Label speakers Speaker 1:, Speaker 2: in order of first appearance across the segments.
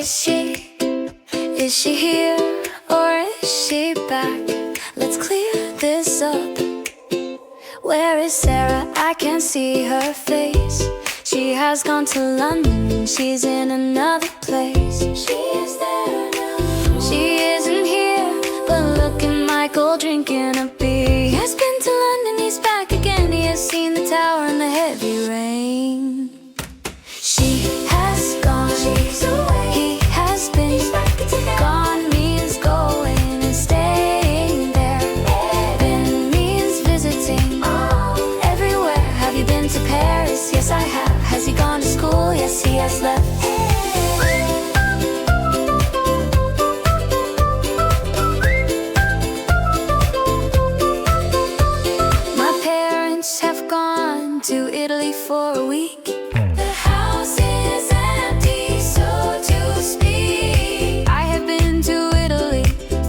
Speaker 1: is she? Is she here or is she back? Let's clear this up. Where is Sarah? I can't see her face. She has gone to London, she's in another place. She is there now. She isn't here, but look at Michael drinking a beer. He has been to London, he's back again. He has seen the tower and the heavy rain. She has gone, she's away. He has been, he's back again. Gone means going and staying there. Been means visiting everywhere. Have you been to Paris? Yes, I have. Has he gone to school? Yes, he has left. My parents have gone to Italy for a week. The house is empty, so to speak. I have been to Italy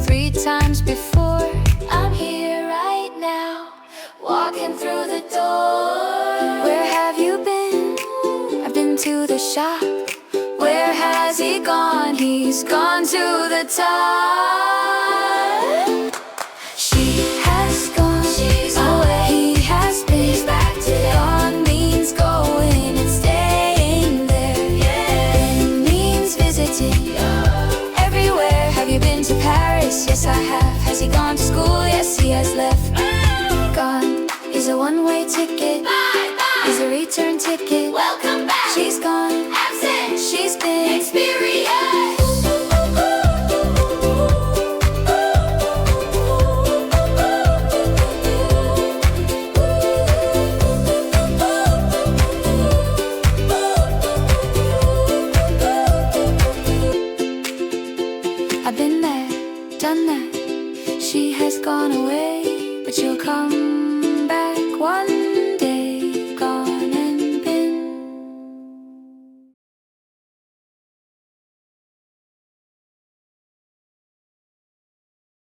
Speaker 1: 3 times before. I'm here right now, walking through the door. Where have you been? I've been to the shop. Where has he gone? He's gone to the top. She has gone, she's away. He has been, he's back today. Gone means going and staying there. Been means visiting everywhere. Have you been to Paris? Yes, I have. Has he gone to school? Yes, he has left. Gone is a one-way ticket. Is a return ticket. Welcome back. She's gone. Absent. She's been experienced. I've been there, done that. She has gone away, but she'll come back one